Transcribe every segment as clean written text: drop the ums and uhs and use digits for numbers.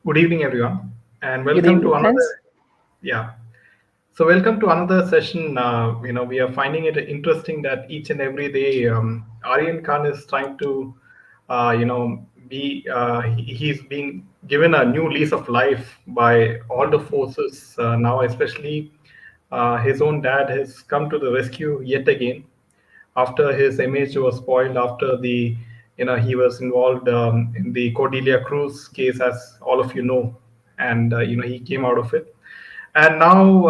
Good evening, everyone, and Good welcome evening, to friends. another. Yeah, so welcome to another session. We are finding it interesting that each and every day, Aryan Khan is trying to, he's being given a new lease of life by all the forces now, especially his own dad has come to the rescue yet again after his image was spoiled after he was involved in the Cordelia Cruz case, as all of you know, and he came out of it. And now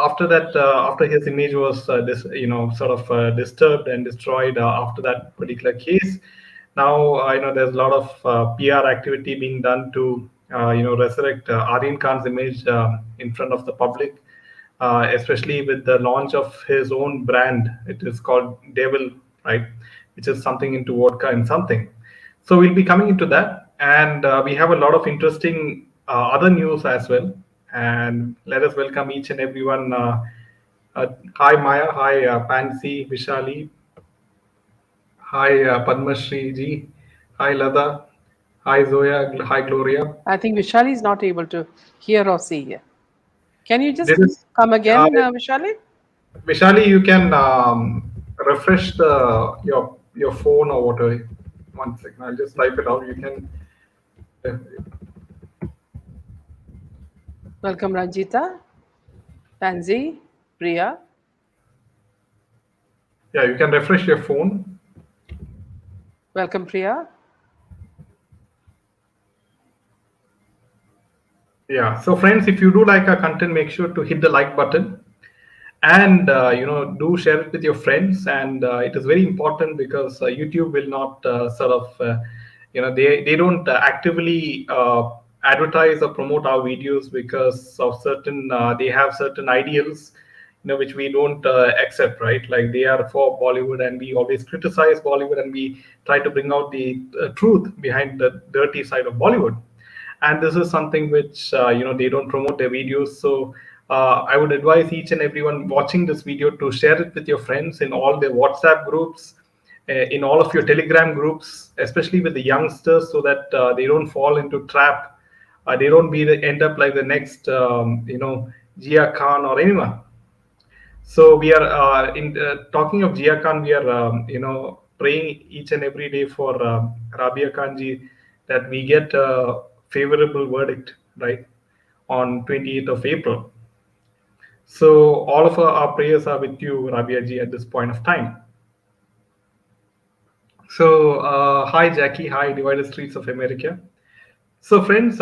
after that, after his image was sort of disturbed and destroyed after that particular case, now there's a lot of PR activity being done to resurrect Aryan Khan's image in front of the public, especially with the launch of his own brand. It is called Devil, right? Which is something into vodka and something. So we'll be coming into that, and we have a lot of interesting other news as well. And let us welcome each and everyone. Hi Maya, hi Pansy, Vishali, hi Padmashri ji, hi Lada, hi Zoya, hi Gloria. I think Vishali is not able to hear or see here. Can you This just is come uh, again, Vishali? Vishali, you can refresh your phone or whatever. One second, I'll just type it out. You can, uh, Welcome, Ranjita, Pansy, Priya. yeah, you can refresh your phone. Welcome, Priya. Yeah. So, friends, if you do like our content, make sure to hit the like button and do share it with your friends. And it is very important because YouTube will not they don't actively advertise or promote our videos because of certain they have certain ideals which we don't accept, right? Like they are for Bollywood and we always criticize Bollywood and we try to bring out the truth behind the dirty side of Bollywood. And this is something which they don't promote their videos. So I would advise each and everyone watching this video to share it with your friends in all their WhatsApp groups, in all of your Telegram groups, especially with the youngsters, so that they don't fall into trap. They don't end up like the next Jia Khan or anyone. So we are in talking of Jia Khan. We are praying each and every day for Rabia Khan ji that we get a favorable verdict, right, on 28th of April. So all of our prayers are with you, Rabia ji, at this point of time. So hi Jackie, hi Divided Streets of America. So, friends,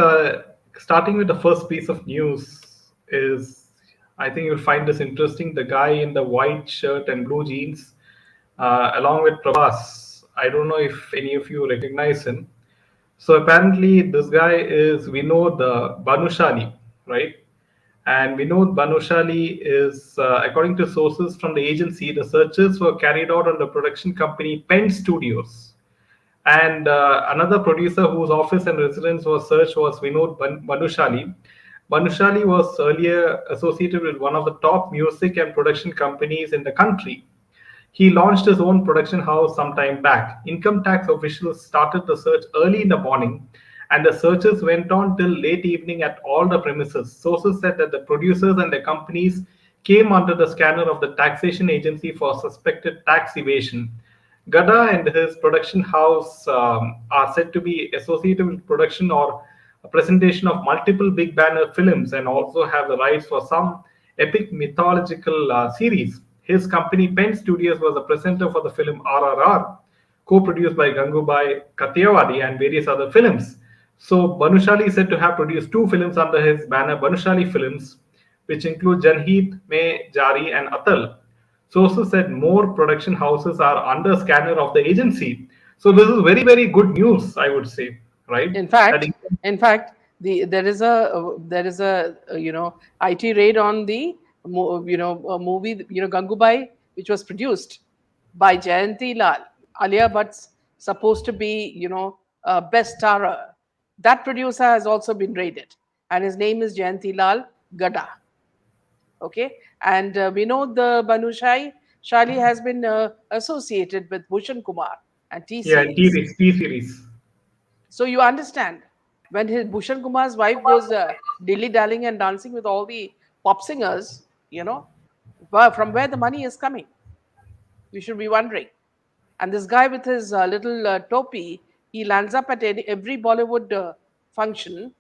starting with the first piece of news is, I think you'll find this interesting. The guy in the white shirt and blue jeans, along with Prabhas. I don't know if any of you recognize him. So apparently, this guy is Vinod Banushali, right? And Vinod Banushali is, according to sources from the agency, the searches were carried out on the production company Pen Studios, and another producer whose office and residence was searched was Vinod Banushali. Banushali was earlier associated with one of the top music and production companies in the country. He launched his own production house some time back. Income tax officials started the search early in the morning, and the searches went on till late evening at all the premises. Sources said that the producers and the companies came under the scanner of the taxation agency for suspected tax evasion. Gada and his production house are said to be associated with production or a presentation of multiple big banner films and also have the rights for some epic mythological series. His company Pen Studios was the presenter for the film RRR, co-produced by Gangubai Kathiawadi and various other films. So Banushali is said to have produced two films under his banner Banushali Films, which include Janheet, Mein Jari and Atal. Sources said more production houses are under scanner of the agency. So this is very, very good news, I would say, right? In That fact, in fact, there is a IT raid on the movie Gangubai, which was produced by Jayanti Lal. Alia Bhatt's supposed to be best star. That producer has also been raided, and his name is Jayanti Lal Gada. Okay, and we know the Banushai Shali has been associated with Bhushan Kumar and T yeah, series. T series. So you understand. When his Bhushan Kumar's wife goes dilly dallying and dancing with all the pop singers, from where the money is coming, you should be wondering. And this guy with his little topi, he lands up at every Bollywood function,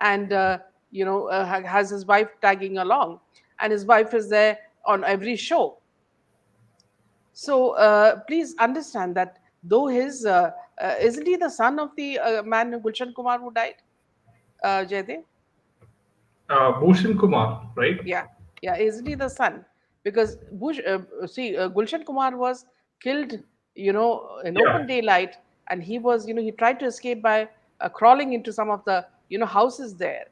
and has his wife tagging along, and his wife is there on every show. So please understand that though his isn't he the son of the man Gulshan Kumar who died, Jaydev? Bhushan Kumar, right? Yeah, yeah, isn't he the son? Because Gulshan Kumar was killed, in Yeah. open daylight, and he was, he tried to escape by crawling into some of the, houses there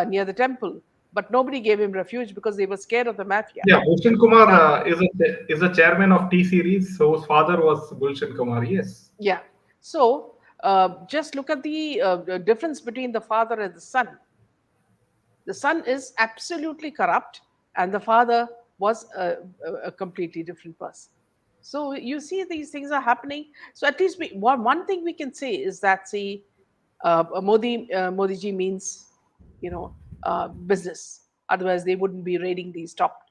near the temple, but nobody gave him refuge because they were scared of the mafia. Yeah, Bhushan Kumar Now, is a chairman of T series, so his father was Gulshan Kumar. Yes. yeah, so just look at the difference between the father and the son. The son is absolutely corrupt, and the father was a completely different person. So you see, these things are happening. So at least one thing we can say is that, see, Modi ji means, business. Otherwise, they wouldn't be raiding these top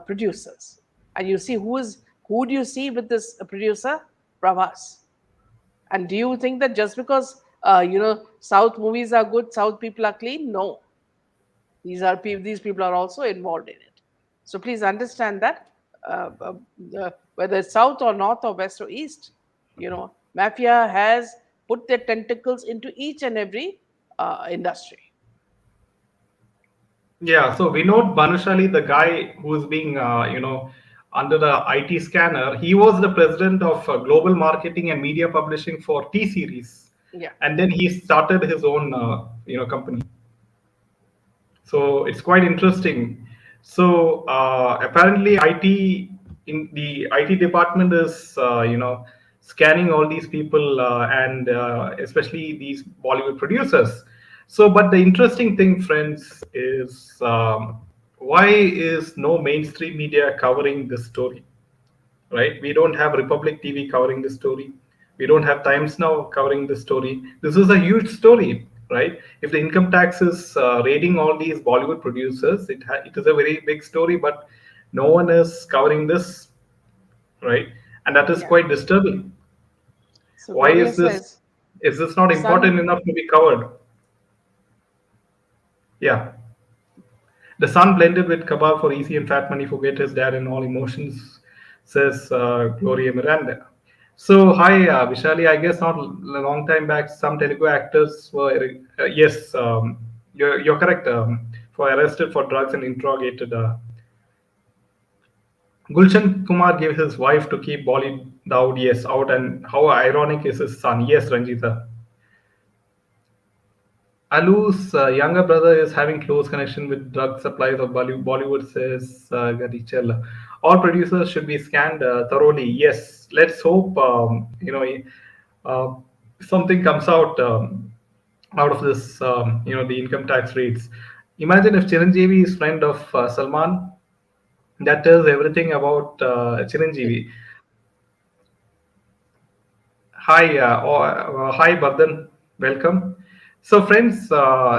producers. And you see, who do you see with this producer? Pravas. And do you think that just because South movies are good, South people are clean? No, these people are also involved in it. So please understand that, whether it's south or north or west or east, mafia has put their tentacles into each and every industry. Yeah, so Vinod Banushali, the guy who's being, under the IT scanner, he was the president of global marketing and media publishing for T Series, Yeah, and then he started his own, company. So it's quite interesting. So apparently, the IT department is scanning all these people, and especially these Bollywood producers. So, but the interesting thing, friends, is why is no mainstream media covering this story? Right? We don't have Republic TV covering the story. We don't have Times Now covering the story. This is a huge story, right? If the income tax is raiding all these Bollywood producers, it is a very big story, but no one is covering this, right? And that is yeah. quite disturbing. So Why Gloria is this? says, Is this not son, important enough to be covered? Yeah. The son blended with kebab for easy and fat money, forget his dad and all emotions, says Gloria Miranda. So, hi, Vishali. I guess not a long time back, some Telugu actors were, yes, you're correct, for arrested for drugs and interrogated. Gulshan Kumar gave his wife to keep Bolly Daud, yes, out, and how ironic is his son? Yes, Ranjita. Alu's younger brother is having close connection with drug supplies of Bollywood, says Gadichel. All producers should be scanned thoroughly. Yes, let's hope uh, something comes out of this. The income tax rates. Imagine if Chiranjeevi is friend of Salman. That tells everything about Chiranjeevi. Hi, hi, Bardhan. Welcome. So, friends,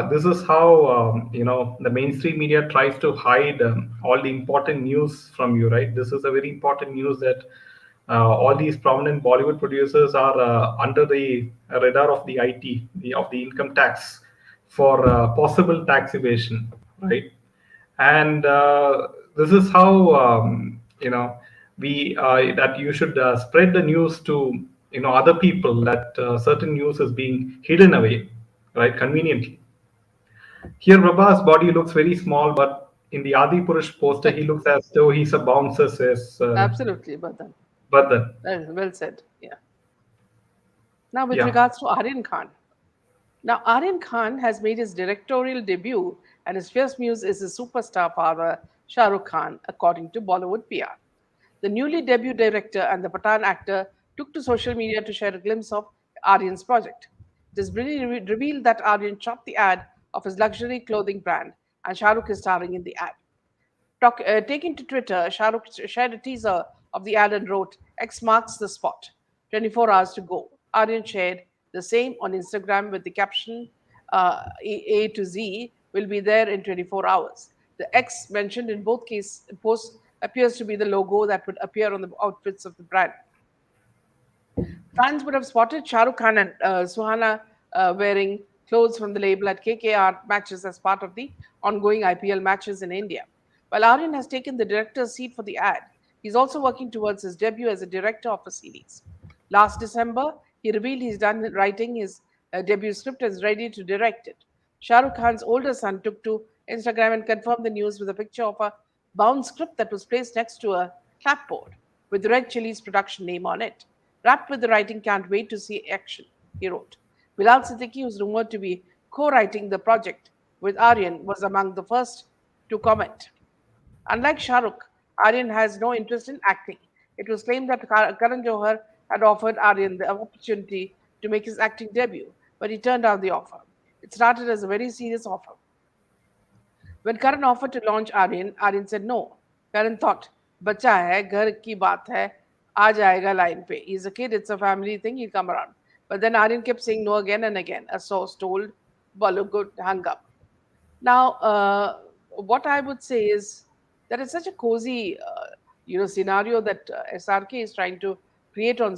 this is how the mainstream media tries to hide all the important news from you, right? This is a very important news that all these prominent Bollywood producers are under the radar of the IT, of the income tax, for possible tax evasion, right? And this is how we that you should spread the news to other people that certain news is being hidden away, right, conveniently. Here Prabhas body looks very small, but in the Adi Purush poster he looks as though he's a bouncer, says absolutely, Badan. Bardhan. Well said. Yeah. Now, with Yeah. regards to Aryan Khan. Now, Aryan Khan has made his directorial debut, and his first muse is his superstar father, Shah Rukh Khan, according to Bollywood PR. The newly debuted director and the Pathan actor took to social media to share a glimpse of Aryan's project. It is really revealed that Aryan shot the ad of his luxury clothing brand, and Shah Rukh is starring in the ad. Taking to Twitter, Shah Rukh shared a teaser of the ad and wrote, X marks the spot. 24 hours to go. Aryan shared the same on Instagram with the caption, A to Z will be there in 24 hours. The X mentioned in both case posts appears to be the logo that would appear on the outfits of the brand. Fans would have spotted Shah Rukh Khan and Suhana wearing clothes from the label at KKR matches as part of the ongoing IPL matches in India. While Aryan has taken the director's seat for the ad, he's also working towards his debut as a director of a series. Last December, he revealed he's done writing his debut script and is ready to direct it. Shah Rukh Khan's older son took to Instagram and confirmed the news with a picture of a bound script that was placed next to a clapboard with Red Chilli's production name on it. Wrapped with the writing, can't wait to see action, he wrote. Bilal Siddiqui, who's rumored to be co writing the project with Aryan, was among the first to comment. Unlike Shah Rukh, Aryan has no interest in acting. It was claimed that Karan Johar had offered Aryan the opportunity to make his acting debut, but he turned down the offer. It started as a very serious offer. When Karan offered to launch Aryan, Aryan said no. Karan thought, बच्चा है, घर की बात है, आ जाएगा line पे. He's a kid, it's a family thing, he'll come around. But then Aryan kept saying no again and again. A source told Bollywood hung up. Now, what I would say is that it's such a cozy, scenario that SRK is trying to create on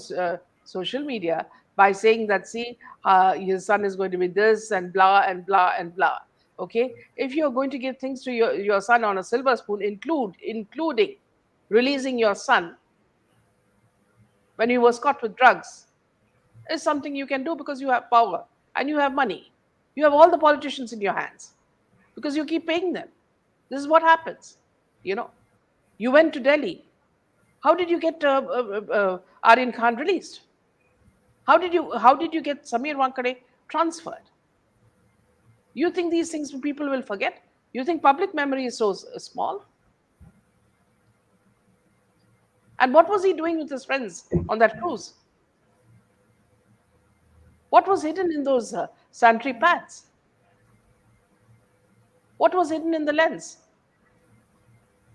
social media by saying that, see, his son is going to be this and blah and blah and blah. Okay, if you're going to give things to your son on a silver spoon, including releasing your son when he was caught with drugs, is something you can do because you have power and you have money. You have all the politicians in your hands because you keep paying them. This is what happens. You know, you went to Delhi. How did you get Aryan Khan released? How did you get Samir Wankade transferred? You think these things people will forget? You think public memory is so small? And what was he doing with his friends on that cruise? What was hidden in those sanitary pads? What was hidden in the lens?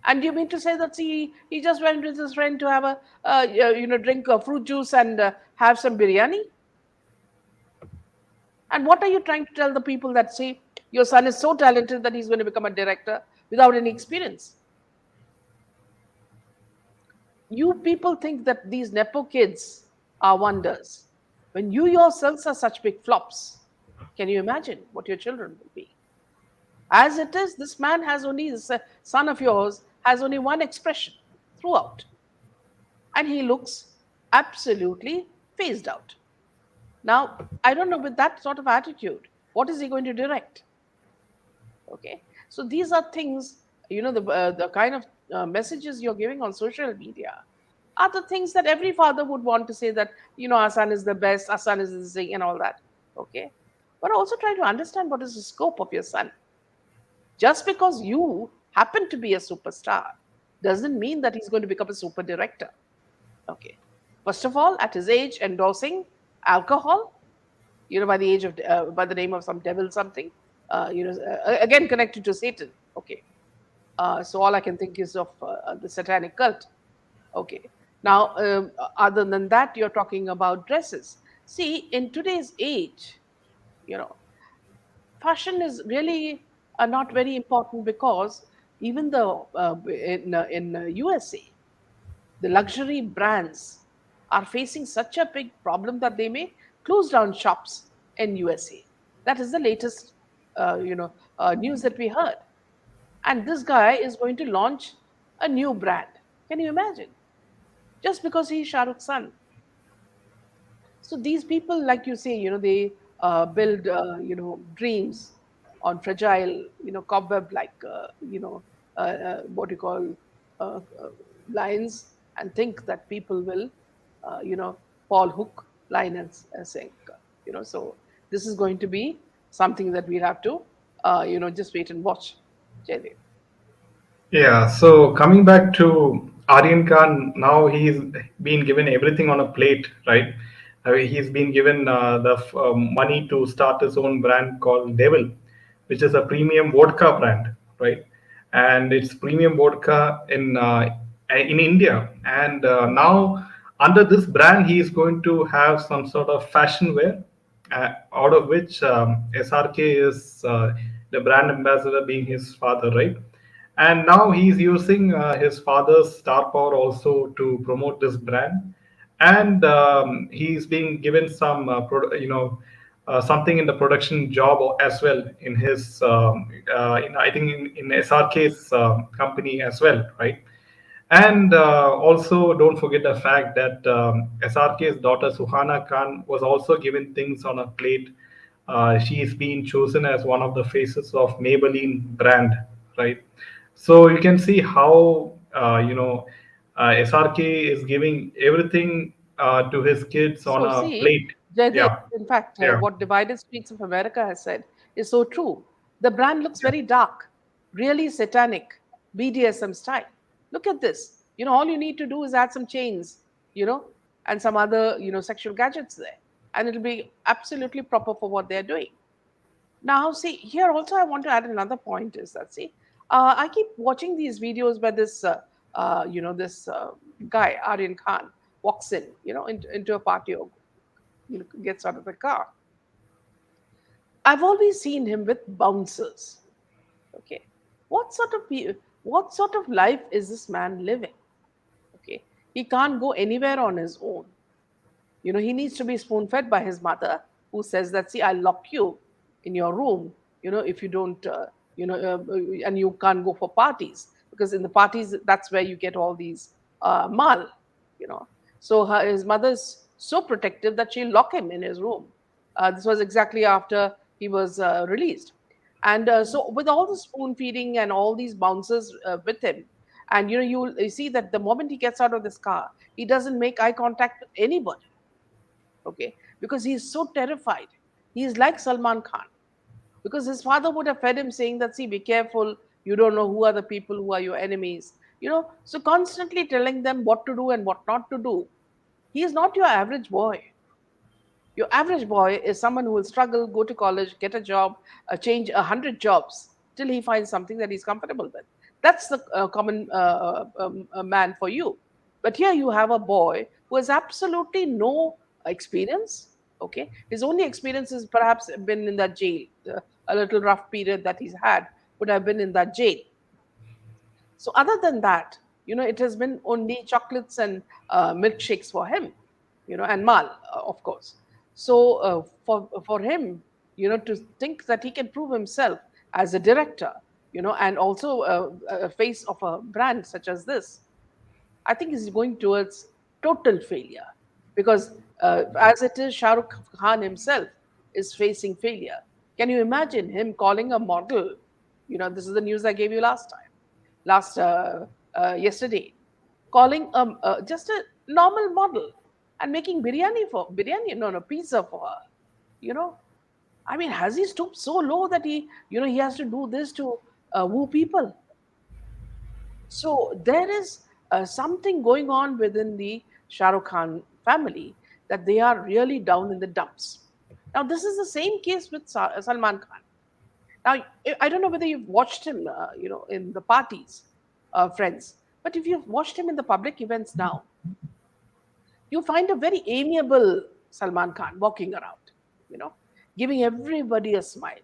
And you mean to say that he just went with his friend to have drink fruit juice and have some biryani? And what are you trying to tell the people that say your son is so talented that he's going to become a director without any experience? You people think that these Nepo kids are wonders. When you yourselves are such big flops, can you imagine what your children will be? As it is, this man has only, this son of yours has only one expression throughout. And he looks absolutely phased out. Now, I don't know, with that sort of attitude, what is he going to direct? Okay, so these are things, the kind of messages you're giving on social media are the things that every father would want to say that, our son is the best, our son is this thing and all that. Okay, but also try to understand what is the scope of your son. Just because you happen to be a superstar doesn't mean that he's going to become a super director. Okay, first of all, at his age, endorsing alcohol, by the age of by the name of some devil something, again connected to Satan. Okay, so all I can think is of the satanic cult. Okay, now other than that, you're talking about dresses. See, in today's age, fashion is really not very important because even in USA, the luxury brands are facing such a big problem that they may close down shops in USA. That is the latest, news that we heard. And this guy is going to launch a new brand. Can you imagine? Just because he's Shah Rukh's son. So these people, like you say, they build, dreams on fragile, cobweb like, what you call lines, and think that people will, fall hook, line, and sink. So this is going to be something that we'll have to, just wait and watch. Jaydev. Yeah, so coming back to Aryan Khan, now he's been given everything on a plate, right? He's been given the money to start his own brand called Devil, which is a premium vodka brand, right? And it's premium vodka in India. And now under this brand, he is going to have some sort of fashion wear, out of which SRK is the brand ambassador, being his father, right? And now he's using his father's star power also to promote this brand, and he's being given some, something in the production job as well in his, I think in SRK's company as well, right? And also, don't forget the fact that SRK's daughter Suhana Khan was also given things on a plate. She's been chosen as one of the faces of Maybelline brand, right? So you can see how SRK is giving everything to his kids on So a see, plate. Jaidev, Yeah, in fact, yeah, what Divided Streets of America has said is so true. The brand looks yeah. very dark, really satanic, BDSM style. Look at this. All you need to do is add some chains, you know, and some other, sexual gadgets there, and it'll be absolutely proper for what they're doing. Now, see, here also I want to add another point is that, see, I keep watching these videos where this guy, Aryan Khan, walks in, into a party or, gets out of the car. I've always seen him with bouncers. Okay. What sort of life is this man living? Okay. He can't go anywhere on his own. He needs to be spoon fed by his mother, who says that, see, I'll lock you in your room, if you don't, and you can't go for parties, because in the parties, that's where you get all these mal, you know. So his mother's so protective that she'll lock him in his room. This was exactly after he was released. And so, with all the spoon feeding and all these bouncers with him, and you see that the moment he gets out of this car, he doesn't make eye contact with anybody, okay, because he's so terrified. He's like Salman Khan, because his father would have fed him saying that, see, be careful, you don't know who are the people who are your enemies, so constantly telling them what to do and what not to do. He is not your average boy. Your average boy is someone who will struggle, go to college, get a job, change 100 jobs till he finds something that he's comfortable with. That's the common man for you. But here you have a boy who has absolutely no experience. Okay, his only experience is perhaps been in that jail. A little rough period that he's had would have been in that jail. So other than that, it has been only chocolates and milkshakes for him, and mal, of course. So for him, to think that he can prove himself as a director, and also a face of a brand such as this, I think he's going towards total failure, because as it is, Shah Rukh Khan himself is facing failure. Can you imagine him calling a model? This is the news I gave you last yesterday, calling just a normal model and making biryani, no, pizza for her. You know, I mean, has he stooped so low that he has to do this to woo people? So there is something going on within the Shah Rukh Khan family, that they are really down in the dumps. Now, this is the same case with Salman Khan. Now, I don't know whether you've watched him, in the parties, friends, but if you've watched him in the public events now, you find a very amiable Salman Khan walking around, you know, giving everybody a smile,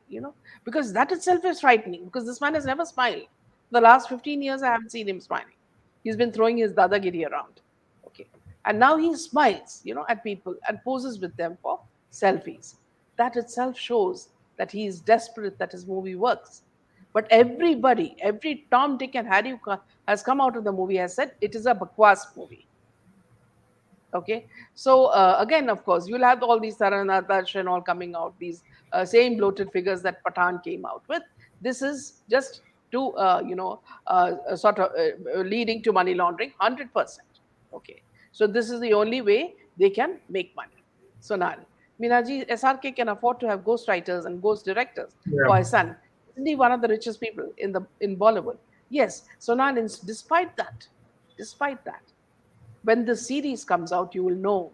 because that itself is frightening, because this man has never smiled. The last 15 years, I haven't seen him smiling. He's been throwing his dadagiri around. Okay. And now he smiles, at people and poses with them for selfies. That itself shows that he is desperate that his movie works. But everybody, every Tom, Dick, and Harry who has come out of the movie has said it is a bakwas movie. Okay, so again, of course, you'll have all these Taranatash and all coming out, these same bloated figures that Pathan came out with. This is just to, sort of leading to money laundering, 100%. Okay, so this is the only way they can make money. So now, Minaji, SRK can afford to have ghost writers and ghost directors Yeah. for his son. Isn't he one of the richest people in Bollywood? Yes. So now, despite that, when the series comes out, you will know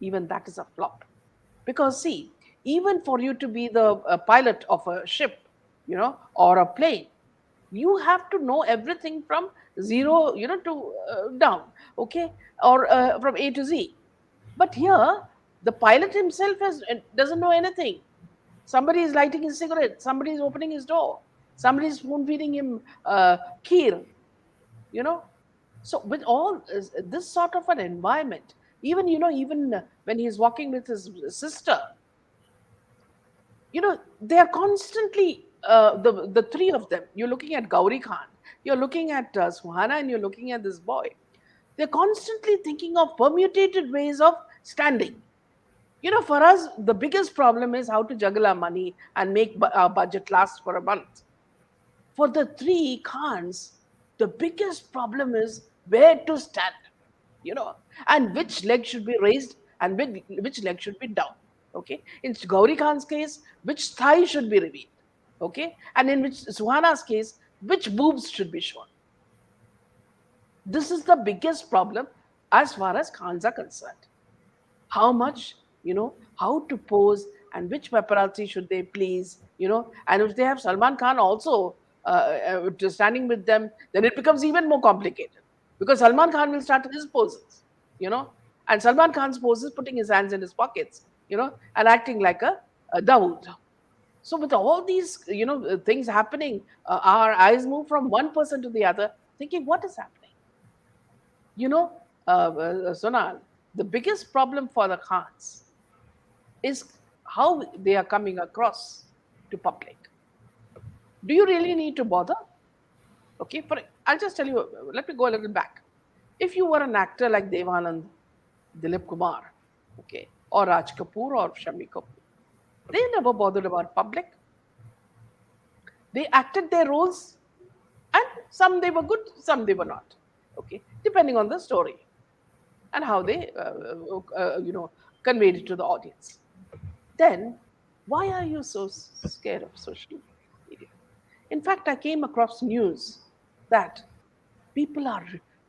even that is a flop. Because see, even for you to be the pilot of a ship, or a plane, you have to know everything from zero, to down, okay, or from A to Z. But here, The pilot himself doesn't know anything. Somebody is lighting his cigarette. Somebody is opening his door. Somebody is spoon feeding him kheer. You know. So with all this sort of an environment, even when he's walking with his sister, they are constantly the three of them. You're looking at Gauri Khan, you're looking at Suhana, and you're looking at this boy. They're constantly thinking of permutated ways of standing. For us, the biggest problem is how to juggle our money and make our budget last for a month. For the three Khans, the biggest problem is where to stand, you know, and which leg should be raised and which leg should be down. Okay. In Gauri Khan's case, which thigh should be revealed. Okay. And in which Suhana's case, which boobs should be shown. This is the biggest problem as far as Khans are concerned. How much, how to pose and which paparazzi should they please, and if they have Salman Khan also standing with them, then it becomes even more complicated because Salman Khan will start his poses, and Salman Khan's poses putting his hands in his pockets, and acting like a Dawood. So with all these, things happening, our eyes move from one person to the other, thinking, what is happening? Sonal, the biggest problem for the Khans is how they are coming across to public. Do you really need to bother? Okay, I'll just tell you, let me go a little back. If you were an actor like Devanand, Dilip Kumar, okay, or Raj Kapoor or Shami Kapoor, they never bothered about public. They acted their roles, and some they were good, some they were not. Okay, depending on the story and how they, conveyed it to the audience. Then, why are you so scared of social media? In fact, I came across news that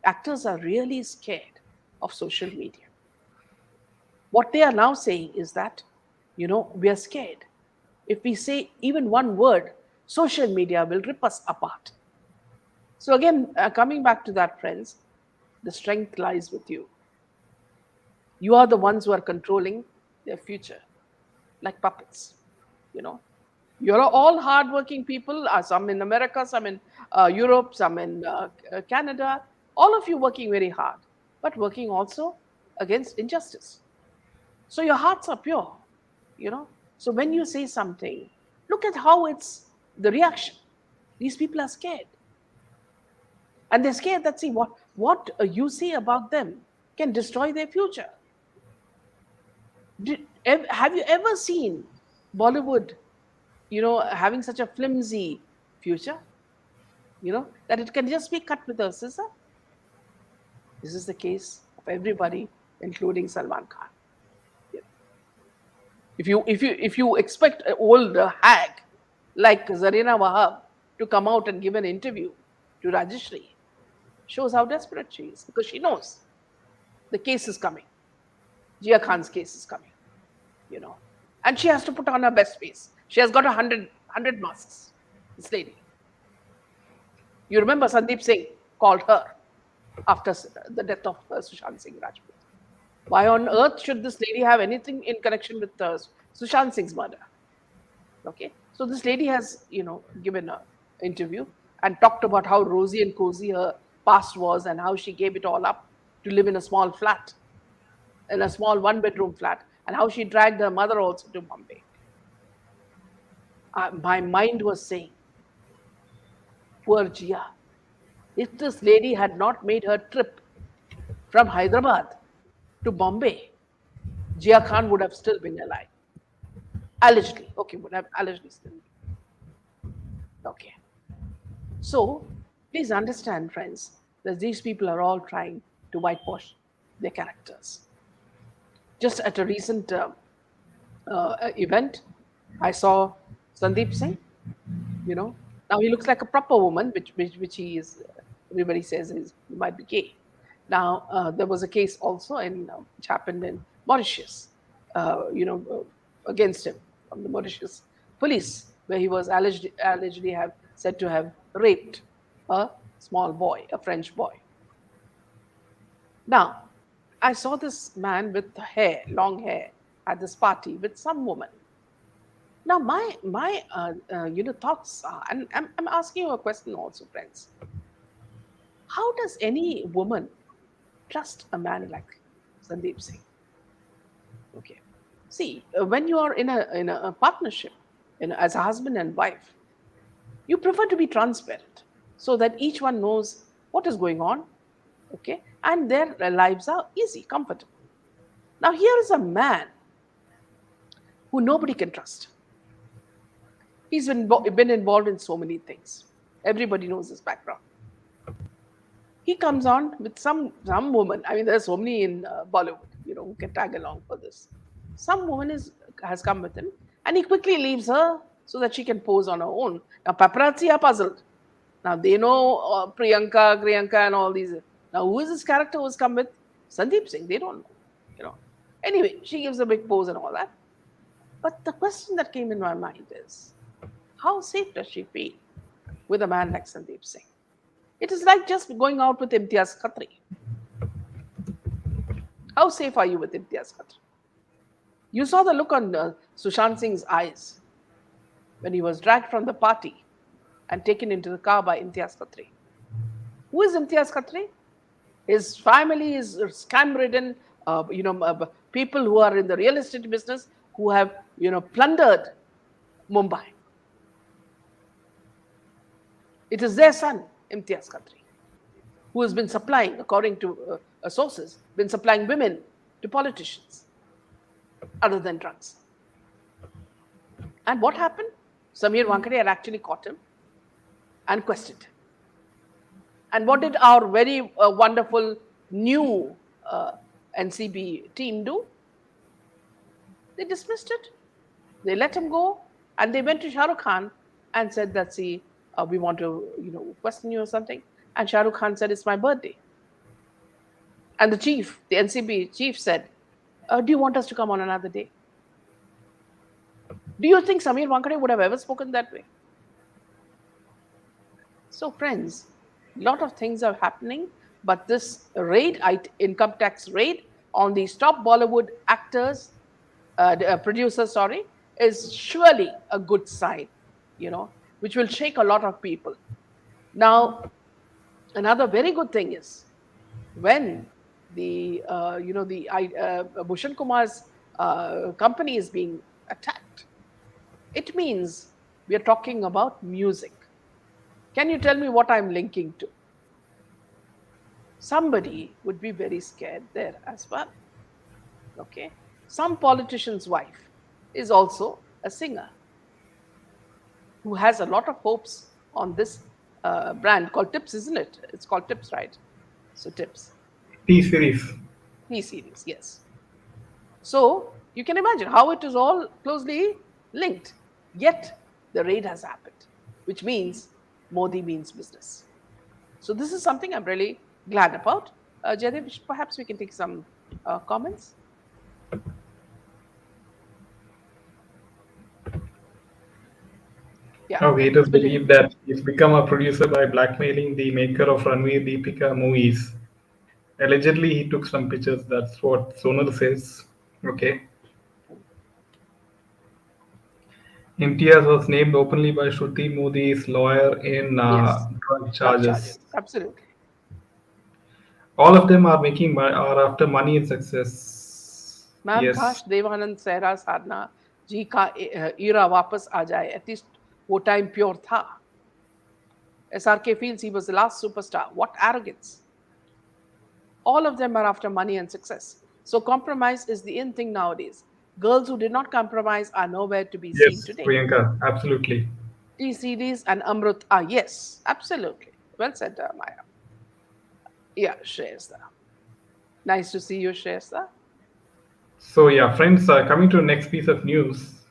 actors are really scared of social media. What they are now saying is that, we are scared. If we say even one word, social media will rip us apart. So again, coming back to that, friends, the strength lies with you. You are the ones who are controlling their future, like puppets. You're all hardworking people. Some in America, some in Europe, some in Canada. All of you working very hard, but working also against injustice. So your hearts are pure. So when you say something, look at how it's the reaction. These people are scared. And they're scared that, see, what you say about them can destroy their future. Have you ever seen Bollywood, having such a flimsy future? That it can just be cut with a scissor? This is the case of everybody, including Salman Khan. If you expect an old hag like Zarina Wahab to come out and give an interview to Rajeshri, shows how desperate she is because she knows the case is coming. Jia Khan's case is coming, and she has to put on her best face. She has got 100 masks. This lady. You remember Sandeep Singh called her after the death of Sushant Singh Rajput. Why on earth should this lady have anything in connection with Sushant Singh's murder? Okay, so this lady has, given an interview and talked about how rosy and cozy her past was and how she gave it all up to live in a small flat, in a small one-bedroom flat, and how she dragged her mother also to Bombay. My mind was saying, poor Jia, if this lady had not made her trip from Hyderabad to Bombay, Jia Khan would have still been alive. Allegedly. Okay, would have allegedly still been. Okay. So, please understand, friends, that these people are all trying to whitewash their characters. Just at a recent event, I saw Sandeep Singh, Now he looks like a proper woman, which he is, everybody says he might be gay. Now, there was a case also which happened in Mauritius, against him from the Mauritius police, where he was allegedly said to have raped a small boy, a French boy. Now, I saw this man with hair, long hair, at this party with some woman. Now, my thoughts are, and I'm asking you a question also, friends. How does any woman trust a man like Sandeep Singh? Okay, see, when you are in a partnership, as a husband and wife, you prefer to be transparent so that each one knows what is going on, okay, and their lives are easy, comfortable. Now, here is a man who nobody can trust. He's been involved in so many things. Everybody knows his background. He comes on with some woman. I mean, there's so many in Bollywood, who can tag along for this. Some woman has come with him, and he quickly leaves her so that she can pose on her own. Now, paparazzi are puzzled. Now they know Priyanka, and all these. Now, who is this character who's come with Sandeep Singh? They don't know. You know. Anyway, she gives a big pose and all that. But the question that came in my mind is, how safe does she feel with a man like Sandeep Singh? It is like just going out with Imtiaz Khatri. How safe are you with Imtiaz Khatri? You saw the look on Sushant Singh's eyes when he was dragged from the party and taken into the car by Imtiaz Khatri. Who is Imtiaz Khatri? His family is scam-ridden, people who are in the real estate business who have, plundered Mumbai. It is their son, Imtiaz Khatri, who has been supplying, according to sources, been supplying women to politicians other than drugs. And what happened? Samir Wankhede had actually caught him and questioned him. And what did our very wonderful new NCB team do? They dismissed it. They let him go, and they went to Shah Rukh Khan and said that, see, we want to, question you or something. And Shah Rukh Khan said, it's my birthday. And the NCB chief said, do you want us to come on another day? Do you think Samir Wankhede would have ever spoken that way? So, friends, a lot of things are happening, but this income tax raid on these top Bollywood producers, is surely a good sign, which will shake a lot of people. Now, another very good thing is when Bhushan Kumar's company is being attacked, it means we are talking about music. Can you tell me what I'm linking to? Somebody would be very scared there as well. Okay. Some politician's wife is also a singer who has a lot of hopes on this brand called Tips, isn't it? It's called Tips, right? So Tips. T-Series. T-Series, yes. So you can imagine how it is all closely linked. Yet the raid has happened, which means Modi means business. So this is something I'm really glad about. Jaidev, perhaps we can take some comments. Yeah. Okay, it is believed that he's become a producer by blackmailing the maker of Ranveer Deepika movies. Allegedly, he took some pictures. That's what Sonal says. Okay. Imtiaz was named openly by Shruti Modi's lawyer in Yes. drug Drug charges. charges. Absolutely. All of them are are after money and success. Ma'am काश Yes. Devanand सहरा साधना जी का era वापस आ जाए. At least वो time pure था. SRK feels he was the last superstar. What arrogance. All of them are after money and success. So compromise is the in thing nowadays. Girls who did not compromise are nowhere to be seen Yes, today. Priyanka, absolutely. T-Series and Amrut are, yes, absolutely. Well said, Maya. Yeah, Shreyasda. Nice to see you, Shreyasda. So yeah, friends, coming to the next piece of news.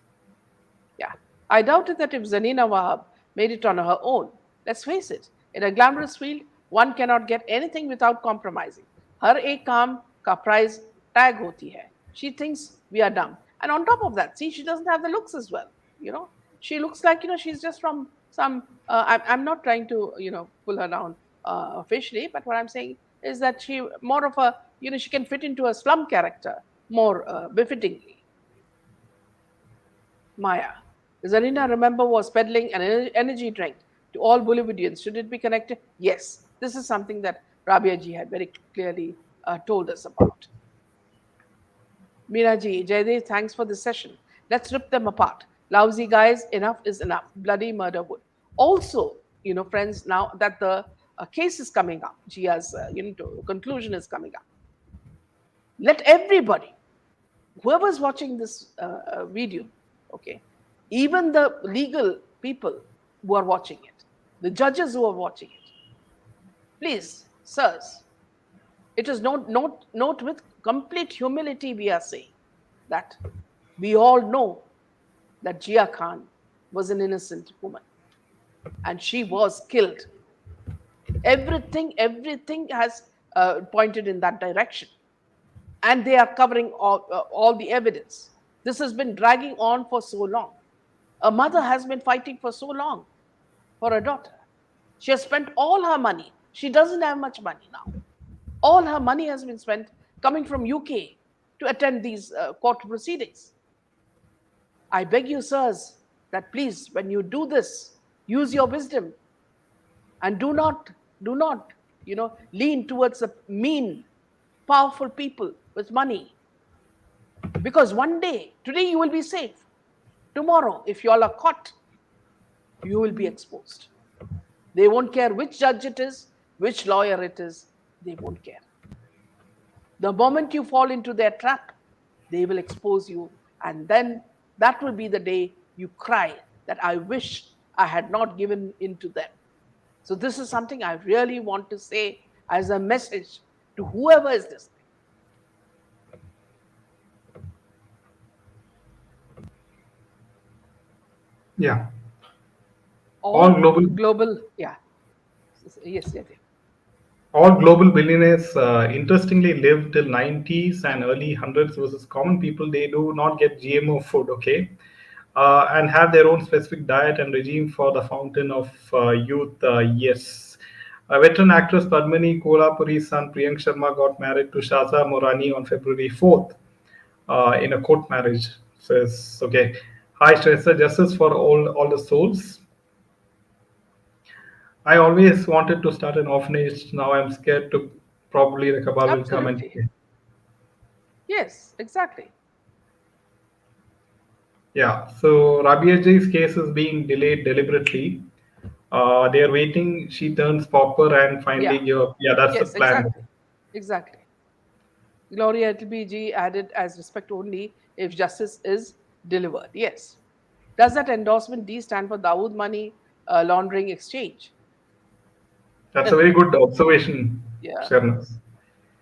Yeah. I doubted that if Zanina Wahab made it on her own. Let's face it, in a glamorous field, one cannot get anything without compromising. Her ek kaam ka price tag hoti hai. She thinks we are dumb. And on top of that, see, she doesn't have the looks as well. She looks like, she's just from some, I'm not trying to, pull her down officially, but what I'm saying is that she more of a, she can fit into a slum character more befittingly. Maya. Zarina, remember, was peddling an energy drink to all Bollywoodians. Should it be connected? Yes. This is something that Rabia ji had very clearly told us about. Miraji, Jaydev, thanks for this session. Let's rip them apart. Lousy guys, enough is enough. Bloody murder wood. Also, friends, now that the case is coming up, Jia's conclusion is coming up. Let everybody, whoever's watching this video, okay, even the legal people who are watching it, the judges who are watching it, please, sirs, it is note with complete humility we are saying that we all know that Jia Khan was an innocent woman and she was killed. Everything has pointed in that direction, and they are covering all the evidence. This has been dragging on for so long. A mother has been fighting for so long for her daughter. She has spent all her money. She doesn't have much money now. All her money has been spent coming from UK to attend these court proceedings. I beg you, sirs, that please, when you do this, use your wisdom and do not, lean towards the mean, powerful people with money. Because one day, today you will be safe. Tomorrow, if you all are caught, you will be exposed. They won't care which judge it is, which lawyer it is, they won't care. The moment you fall into their trap, they will expose you, and then that will be the day you cry that I wish I had not given in to them. So this is something I really want to say as a message to whoever is listening. Yeah. All All global global, yeah. Yes, yes. all global billionaires interestingly live till 90s and early hundreds versus common people. They do not get GMO food, okay, and have their own specific diet and regime for the fountain of youth. Yes. Veteran actress Padmini Kolhapuri's son Priyank Sharma got married to Shaza Morani on February 4th in a court marriage. Says, okay. Hi, Shrestha, justice for all the souls. I always wanted to start an orphanage. Now I'm scared to probably the cabal will come and Absolutely. Yes, exactly. yeah. So Rabia Ji's case is being delayed deliberately. They are waiting. She turns pauper and finally Yeah. give up. Yeah, that's the Yes, plan. exactly. Exactly. Gloria LBG added as respect only if justice is delivered. Yes. Does that endorsement D stand for Dawood money laundering exchange? That's a very good observation, Yeah. Sharnas.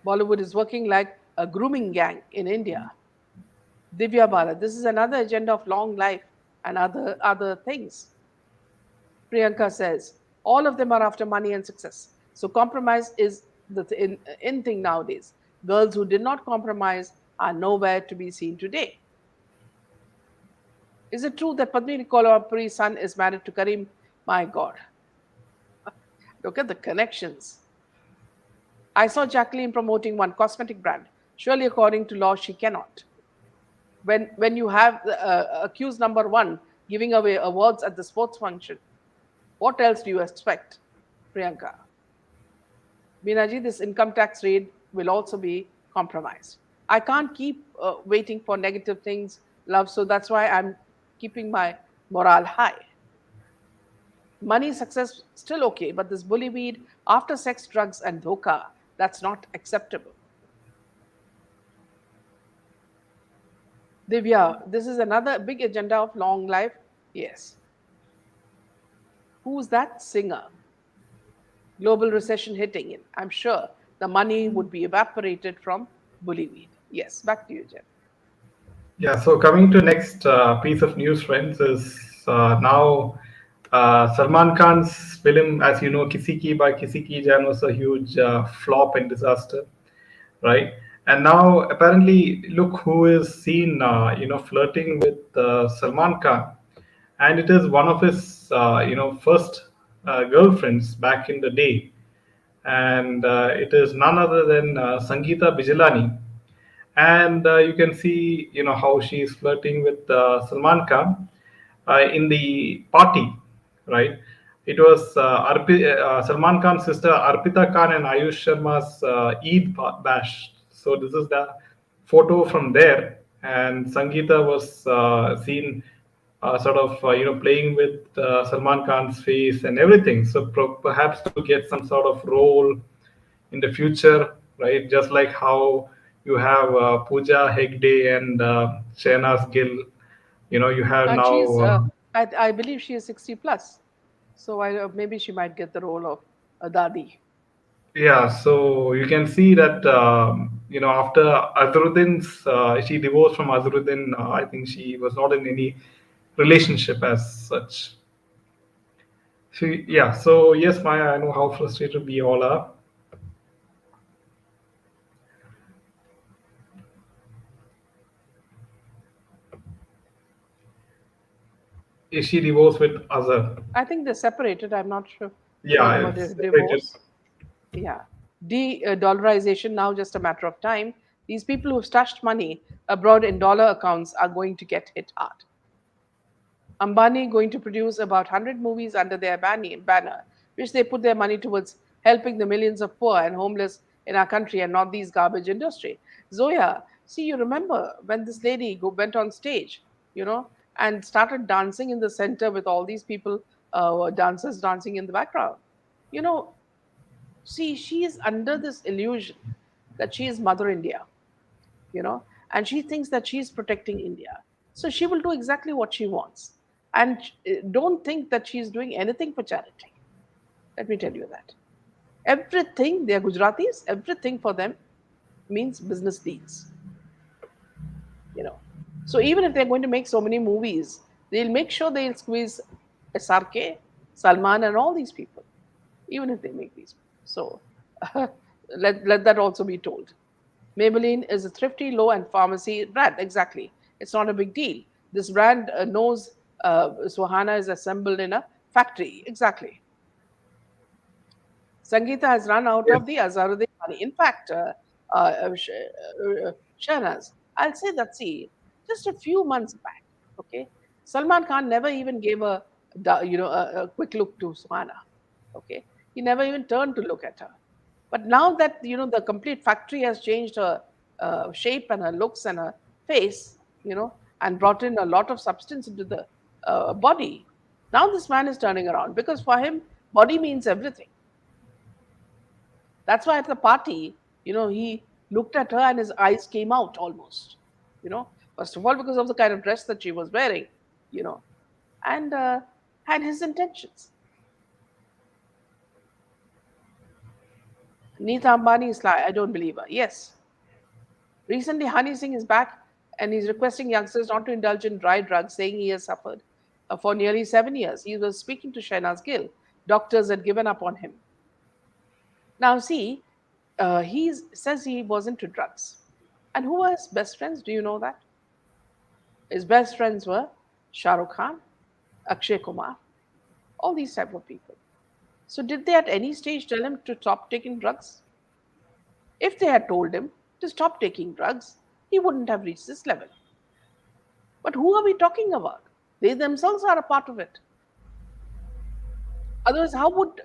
Bollywood is working like a grooming gang in India. Divya Bala, this is another agenda of long life and other things. Priyanka says, all of them are after money and success. So compromise is the in thing nowadays. Girls who did not compromise are nowhere to be seen today. Is it true that Padmini Kolhapuri's son is married to Karim? My God, look at the connections. I saw Jacqueline promoting one cosmetic brand. Surely, according to law, she cannot. When you have accused number one giving away awards at the sports function, what else do you expect, Priyanka? Binaji, this income tax raid will also be compromised. I can't keep waiting for negative things, love, so that's why I'm keeping my morale high. Money, success, still okay, but this bully weed, after sex, drugs, and dhoka, that's not acceptable. Divya, this is another big agenda of long life. Yes. Who's that singer? Global recession hitting in. I'm sure the money would be evaporated from bully weed. Yes, back to you, Jen. Yeah, so coming to next piece of news, friends, is now Salman Khan's film, as you know, Kisi Ki by Kisi Ki Jan was a huge flop and disaster, right? And now apparently, look who is seen, flirting with Salman Khan, and it is one of his, first girlfriends back in the day, and it is none other than Sangeeta Bijlani. and you can see, how she's flirting with Salman Khan in the party, right? It was Salman Khan's sister Arpita Khan and Ayush Sharma's Eid bash. So this is the photo from there, and Sangeeta was seen sort of playing with Salman Khan's face and everything. So perhaps to get some sort of role in the future, right? Just like how you have Pooja Hegde and Shehnaaz Gill. You have And now. she's, I believe she is 60 plus. So maybe she might get the role of Dadi. Yeah, so you can see that after Azharuddin's, she divorced from Azharuddin. I think she was not in any relationship as such. Yeah, so yes, Maya, I know how frustrated we all are. Is she divorced with Azhar? I think they're separated. I'm not sure Yeah, about it's the separated. divorce. Yeah. De-dollarization now just a matter of time. These people who've stashed money abroad in dollar accounts are going to get hit hard. Ambani going to produce about 100 movies under their banner, which they put their money towards helping the millions of poor and homeless in our country and not these garbage industry. Zoya, see, you remember when this lady went on stage, and started dancing in the center with all these people, dancers dancing in the background. You know, see, she is under this illusion that she is Mother India, you know, and she thinks that she's protecting India. So she will do exactly what she wants. And don't think that she's doing anything for charity. Let me tell you that. Everything, they're Gujaratis, everything for them means business deals, you know. So even if they're going to make so many movies, they'll make sure they'll squeeze SRK, Salman, and all these people, even if they make these. So let that also be told. Maybelline is a thrifty, low and pharmacy brand. Exactly. It's not a big deal. This brand knows Suhana is assembled in a factory. Exactly. Sangeeta has run out Yes. of the Azharuddin money. In fact, Shahnaz, I'll say that, see, just a few months back, okay, Salman Khan never even gave a quick look to Suhana. Okay, he never even turned to look at her. But now that the complete factory has changed her shape and her looks and her face, and brought in a lot of substance into the body. Now this man is turning around because for him, body means everything. That's why at the party, he looked at her and his eyes came out almost. First of all because of the kind of dress that she was wearing, you know, and his intentions. Neeta Ambani is like, I don't believe her. Yes, recently, Hani Singh is back and he's requesting youngsters not to indulge in dry drugs, saying he has suffered for nearly 7 years. He was speaking to Shehnaaz Gill. Doctors had given up on him. Now, see, he says he wasn't to drugs. And who were his best friends? Do you know that? His best friends were Shah Rukh Khan, Akshay Kumar, all these type of people. So, did they at any stage tell him to stop taking drugs? If they had told him to stop taking drugs, he wouldn't have reached this level. But who are we talking about? They themselves are a part of it. Otherwise, how would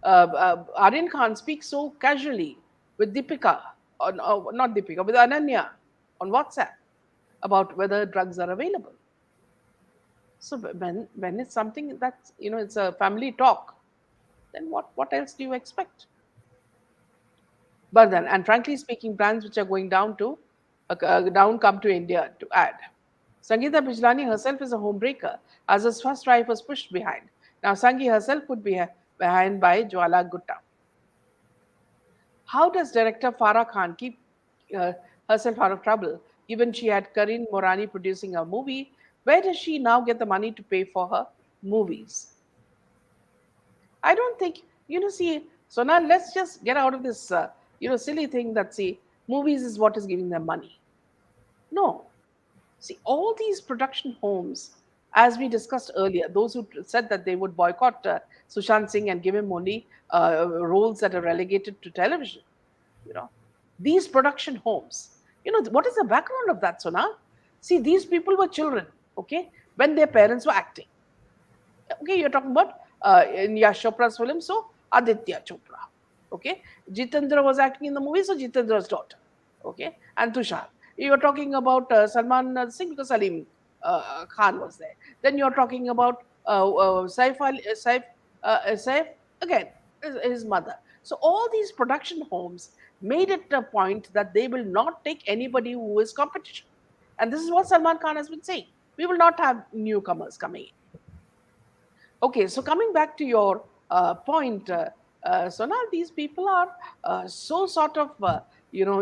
Aryan Khan speak so casually with Deepika, or not Deepika, with Ananya on WhatsApp about whether drugs are available? So when it's something that's it's a family talk, then what else do you expect? But then, and frankly speaking, brands which are going down come to India to add. Sangeeta Bijlani herself is a homebreaker, as his first wife was pushed behind. Now, Sangi herself put behind by Jwala Gutta. How does director Farah Khan keep uh, herself out of trouble, given she had Karin Morani producing a movie? Where does she now get the money to pay for her movies? I don't think, see, so now let's just get out of this, silly thing that, see, movies is what is giving them money. No. See, all these production homes, as we discussed earlier, those who said that they would boycott Sushant Singh and give him only roles that are relegated to television, you know, these production homes, What is the background of that, Sonal? See, these people were children, okay, when their parents were acting. Okay, you're talking about in Yash Chopra's film, so Aditya Chopra. Okay, Jitendra was acting in the movie, so Jitendra's daughter. Okay, and Tushar. You're talking about Salman Singh because Salim Khan was there. Then you're talking about Saif again, his mother. So all these production homes made it a point that they will not take anybody who is competition. And this is what Salman Khan has been saying. We will not have newcomers coming in. Okay, so coming back to your point, so now these people are so sort of,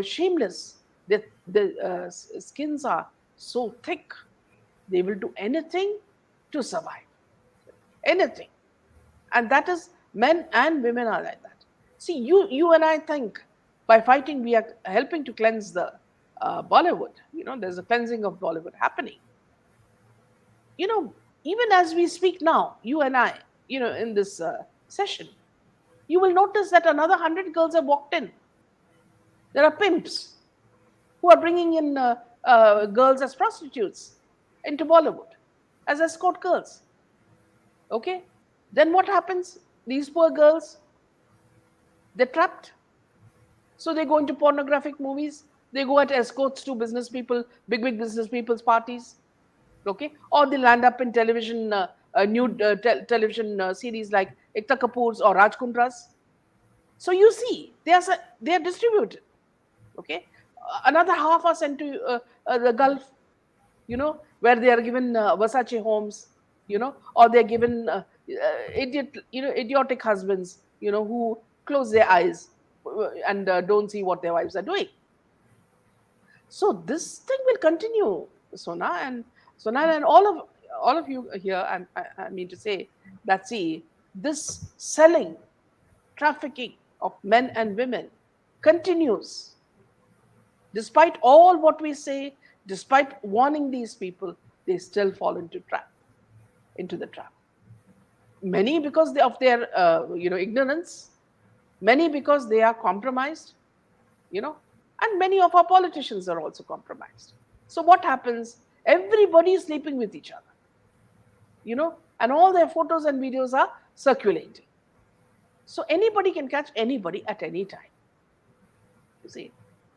shameless. The skins are so thick. They will do anything to survive. Anything. And that is, men and women are like that. See, you and I think by fighting, we are helping to cleanse the Bollywood. There's a cleansing of Bollywood happening. you know, Even as we speak now, you and I, in this session, you will notice that another 100 girls have walked in. There are pimps who are bringing in girls as prostitutes into Bollywood as escort girls. Okay? Then what happens? These poor girls, they're trapped. So they go into pornographic movies. They go at escorts to business people, big business people's parties. Okay, or they land up in television, nude television series like Ekta Kapoor's or Raj Kundra's. So you see, they are distributed. Okay, another half are sent to the Gulf, where they are given Versace homes, or they're given idiotic husbands, who close their eyes and don't see what their wives are doing. So this thing will continue, Sona, and all of you here. And I mean to say that, see, this selling, trafficking of men and women continues. Despite all what we say, despite warning these people, they still fall into the trap. Many because of their ignorance, many because they are compromised, and many of our politicians are also compromised. So what happens? Everybody is sleeping with each other, and all their photos and videos are circulating. So anybody can catch anybody at any time. You see,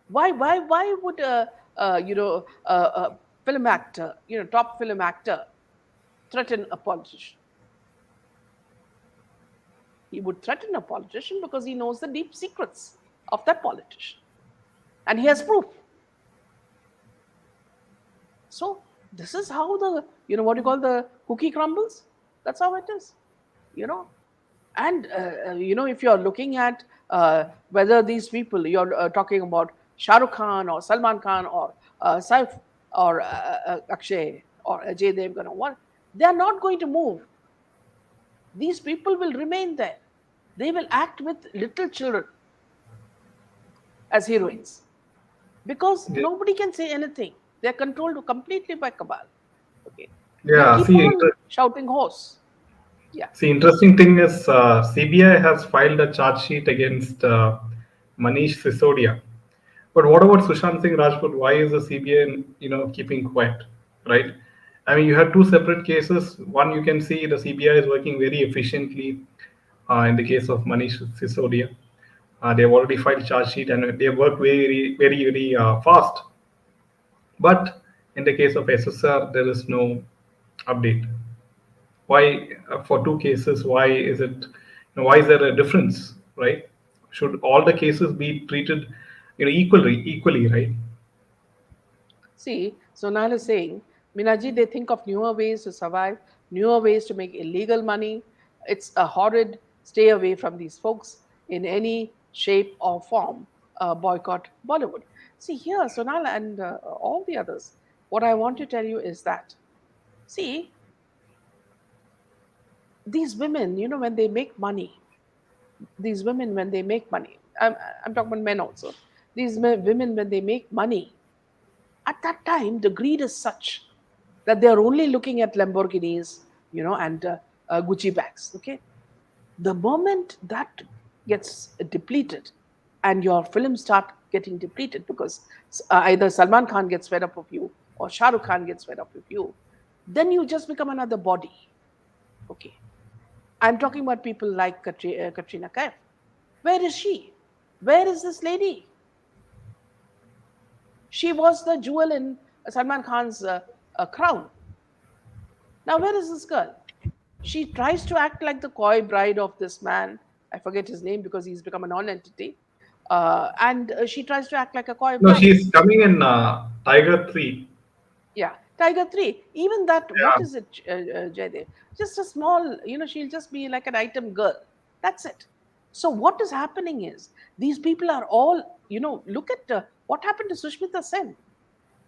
why would a film actor, top film actor, threaten a politician? He would threaten a politician because he knows the deep secrets of that politician, and he has proof. So this is how the, what you call the cookie crumbles. That's how it is, And if you're looking at whether these people, you're talking about Shah Rukh Khan or Salman Khan or Saif or Akshay or Ajay Devgan or what, they are not going to move. These people will remain there. They will act with little children as heroines because nobody can say anything. They're controlled completely by cabal. Okay. Yeah, They keep on shouting horse. Yeah. See, interesting thing is CBI has filed a charge sheet against Manish Sisodia. But what about Sushant Singh Rajput? Why is the CBI, keeping quiet, right? I mean, you have two separate cases. One, you can see the CBI is working very efficiently in the case of Manish Sisodia. They have already filed charge sheet and they work very fast. But in the case of SSR, there is no update. Why for two cases? Why is it? Why is there a difference? Right? Should all the cases be treated, equally, right? See, Sonal is saying, Minaji, they think of newer ways to survive, newer ways to make illegal money. It's a horrid, stay away from these folks in any shape or form. Boycott Bollywood. See, here, Sonal and all the others, what I want to tell you is that, see, these women, when they make money, I'm talking about men also. These women, when they make money, at that time, the greed is such that they are only looking at Lamborghinis, and Gucci bags. Okay, the moment that gets depleted, and your films start getting depleted because either Salman Khan gets fed up of you or Shah Rukh Khan gets fed up with you, then you just become another body. Okay. I'm talking about people like Katrina Kaif. Where is she? Where is this lady? She was the jewel in Salman Khan's crown. Now, where is this girl? She tries to act like the coy bride of this man. I forget his name because he's become a non entity. And she tries to act like a coy No, bride. she's coming in Tiger 3. Yeah, Tiger 3. Even that, what Yeah. is it, Jaydev? Just a small, she'll just be like an item girl. That's it. So, what is happening is these people are all, look at what happened to Sushmita Sen.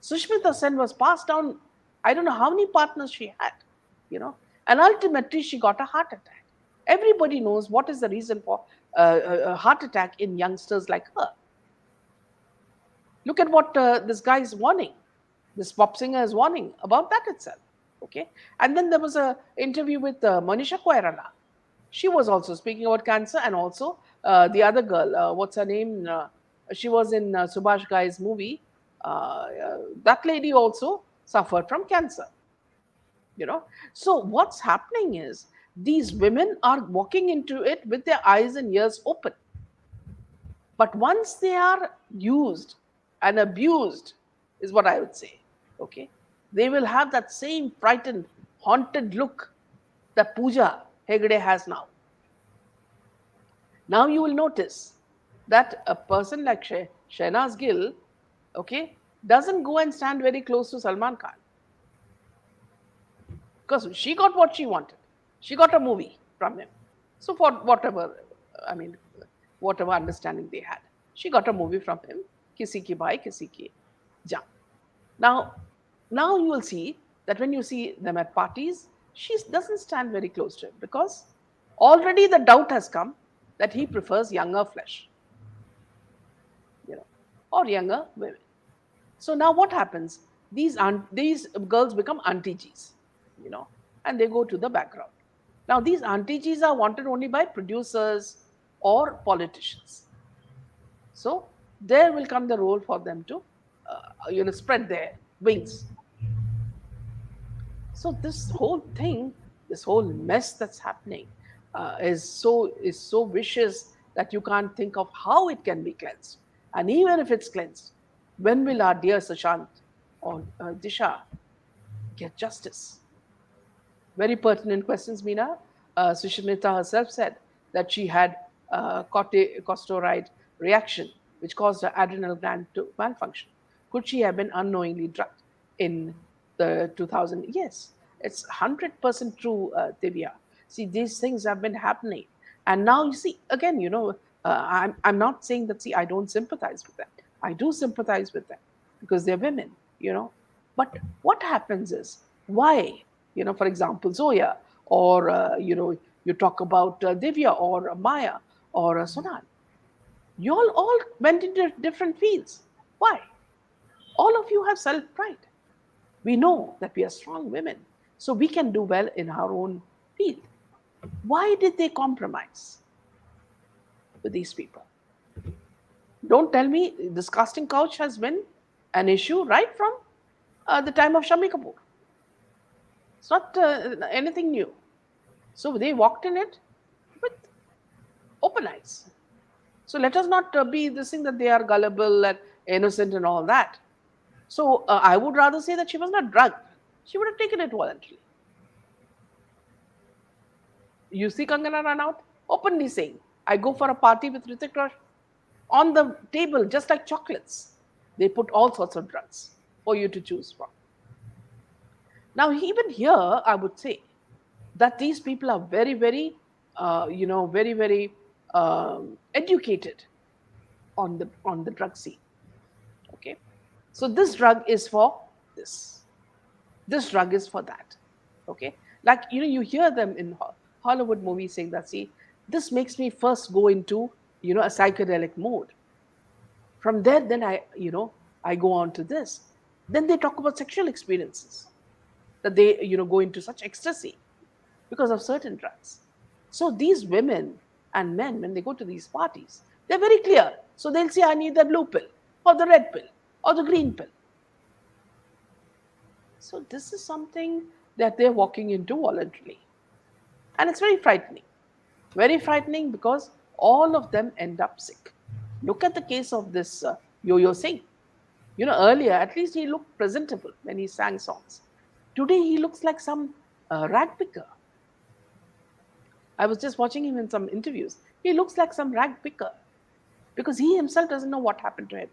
Sushmita Sen was passed down, I don't know how many partners she had, you know, and ultimately she got a heart attack. Everybody knows what is the reason for a heart attack in youngsters like her. Look at what this guy is warning. This pop singer is warning about that itself. Okay, and then there was a interview with Manisha Koirala. She was also speaking about cancer, and also the other girl, what's her name? She was in Subhash Guy's movie. That lady also suffered from cancer. You know, so what's happening is these women are walking into it with their eyes and ears open. But once they are used and abused, is what I would say, okay, they will have that same frightened, haunted look that Pooja Hegde has now. Now you will notice that a person like Shehnaz Gill, okay, doesn't go and stand very close to Salman Khan because she got what she wanted. She got a movie from him. So for whatever, I mean, whatever understanding they had, she got a movie from him. Kisi ki bhai, kisi ki jaan. Now, now you will see that when you see them at parties, she doesn't stand very close to him because already the doubt has come that he prefers younger flesh, or younger women. So now what happens? These girls become auntie Gs, and they go to the background. Now these auntie Gs are wanted only by producers or politicians. So there will come the role for them to, spread their wings. So this whole thing, this whole mess that's happening, is so vicious that you can't think of how it can be cleansed. And even if it's cleansed, when will our dear Sushant or Disha get justice? Very pertinent questions, Meena. Sushmita herself said that she had corticosteroid reaction, which caused her adrenal gland to malfunction. Could she have been unknowingly drugged in the 2000? Yes, it's 100% true, Divya. See, these things have been happening. And now you see, again, I'm not saying that, see, I don't sympathize with them. I do sympathize with them because they're women. But what happens is, why? For example, Zoya, or, you talk about Divya or Maya or Sonal. You all went into different fields. Why? All of you have self pride. We know that we are strong women, so we can do well in our own field. Why did they compromise with these people? Don't tell me this casting couch has been an issue right from the time of Shami Kapoor. It's not anything new. So they walked in it with open eyes. So let us not be this thing that they are gullible and innocent and all that. So I would rather say that she was not drugged. She would have taken it voluntarily. You see Kangana Ranaut openly saying, I go for a party with Hrithik Roshan. On the table, just like chocolates, they put all sorts of drugs for you to choose from. Now, even here, I would say that these people are very, very, very, very educated on the drug scene. Okay, so this drug is for this. This drug is for that. Okay, like you hear them in Hollywood movies saying that. See, this makes me first go into a psychedelic mode. From there, then I go on to this. Then they talk about sexual experiences that they go into such ecstasy because of certain drugs. So these women and men, when they go to these parties, they're very clear. So they'll say, I need the blue pill. or the red pill or the green pill. So this is something that they're walking into voluntarily. And it's very frightening. Very frightening because all of them end up sick. Look at the case of this Yo-Yo Singh. Earlier, at least he looked presentable when he sang songs. Today, he looks like some rag picker. I was just watching him in some interviews. He looks like some rag picker because he himself doesn't know what happened to him.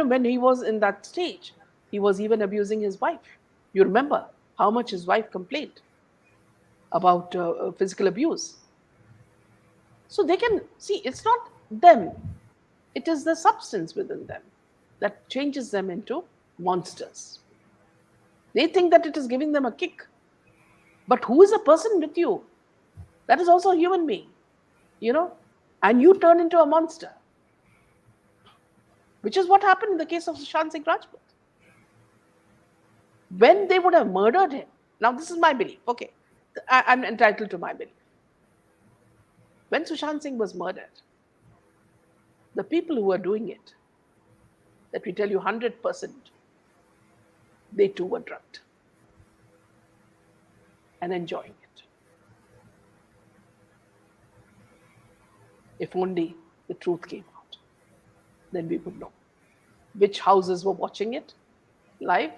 When he was in that stage, he was even abusing his wife. You remember how much his wife complained about physical abuse. So they can see it's not them, it is the substance within them that changes them into monsters. They think that it is giving them a kick. But who is a person with you? That is also a human being, and you turn into a monster, which is what happened in the case of Sushant Singh Rajput. When they would have murdered him, now this is my belief, okay, I'm entitled to my belief. When Sushant Singh was murdered, the people who were doing it, let me tell you 100%, they too were drugged and enjoying it. If only the truth came out, then we would know which houses were watching it live,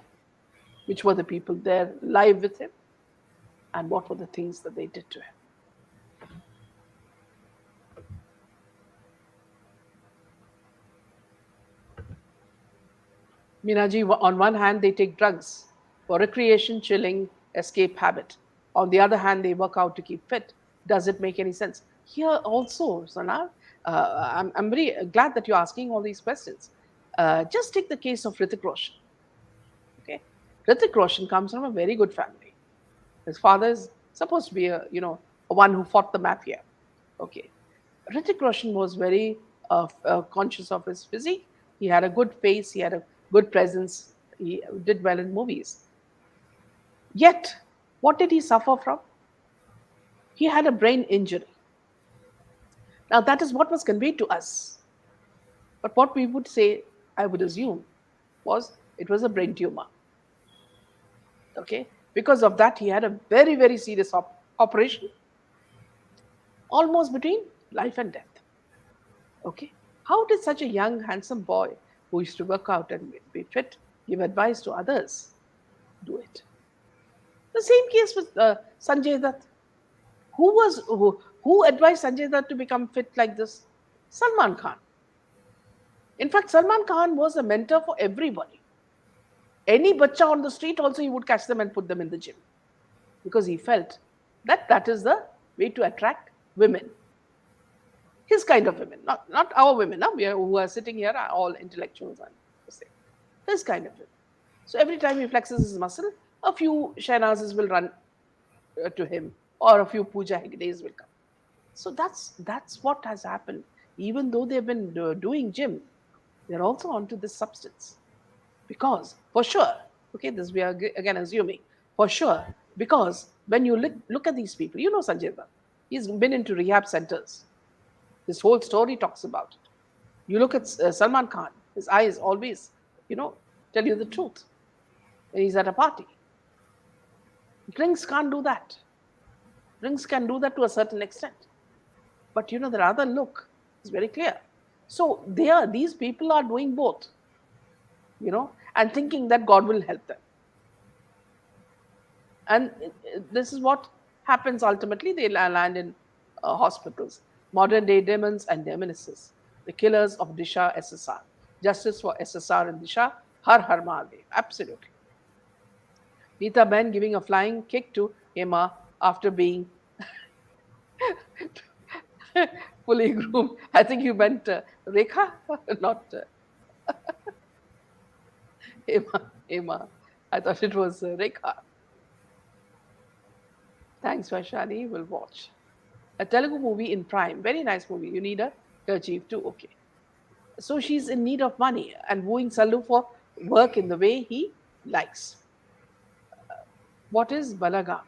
which were the people there live with him, and what were the things that they did to him. Minaji, on one hand, they take drugs for recreation, chilling, escape habit. On the other hand, they work out to keep fit. Does it make any sense? Here also, Sana, I'm very glad that you're asking all these questions. Just take the case of Hrithik Roshan. Okay, Hrithik Roshan comes from a very good family. His father is supposed to be a one who fought the mafia. Okay, Hrithik Roshan was very conscious of his physique. He had a good face. He had a good presence. He did well in movies. Yet, what did he suffer from? He had a brain injury. Now, that is what was conveyed to us. But what we would say, I would assume, was it was a brain tumor. Okay? Because of that, he had a very, very serious operation, almost between life and death. Okay? How did such a young, handsome boy who used to work out and be fit give advice to others do it? The same case with Sanjay Dutt. Who advised Sanjay Dutt to become fit like this? Salman Khan. In fact, Salman Khan was a mentor for everybody. Any bacha on the street also he would catch them and put them in the gym because he felt that that is the way to attract women. His kind of women, not our women. Who are sitting here are all intellectuals. His kind of women. So every time he flexes his muscle, a few Shahnazes will run to him, or a few Pooja Hegdes will come. So that's what has happened. Even though they've been doing gym, they're also onto this substance. Because, for sure, okay, this we are again assuming, for sure, because when you look at these people, Sanjay Dutt, he's been into rehab centers. This whole story talks about it. You look at Salman Khan, his eyes always, tell you the truth when he's at a party. Drinks can't do that. Drinks can do that to a certain extent. But the other look is very clear. So these people are doing both, and thinking that God will help them. And this is what happens ultimately. They land in hospitals. Modern day demons and demonesses. The killers of Disha SSR. Justice for SSR and Disha. Har Har Mahadev. Absolutely. Neeta Ben giving a flying kick to Hema after being fully groomed. I think you meant Rekha, not Hema. I thought it was Rekha. Thanks, Vaishali. We'll watch. A Telugu movie in Prime. Very nice movie. You need a kerchief too. Okay. So she's in need of money and wooing Sallu for work in the way he likes. What is Balagam?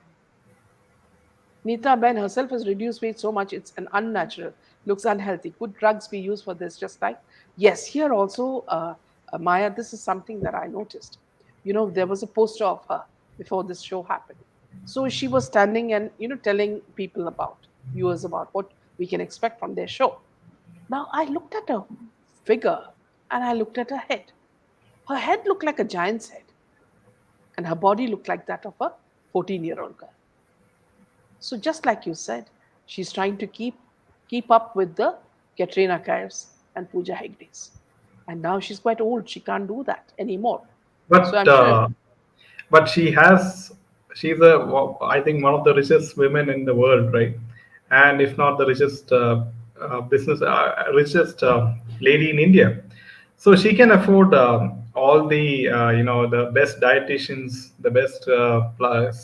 Neeta Ben herself has reduced weight so much it's an unnatural, looks unhealthy. Could drugs be used for this, just like Yes, here also, Maya, this is something that I noticed. There was a poster of her before this show happened. So she was standing and, telling people about, viewers about what we can expect from their show. Now, I looked at her figure and I looked at her head. Her head looked like a giant's head, and her body looked like that of a 14-year-old girl. So just like you said, she's trying to keep up with the Katrina Kaifs and Pooja Hegdes. And now she's quite old. She can't do that anymore. So But I'm sure. but she's I think one of the richest women in the world, right? And if not the richest business richest lady in India. So she can afford all the the best dietitians, the best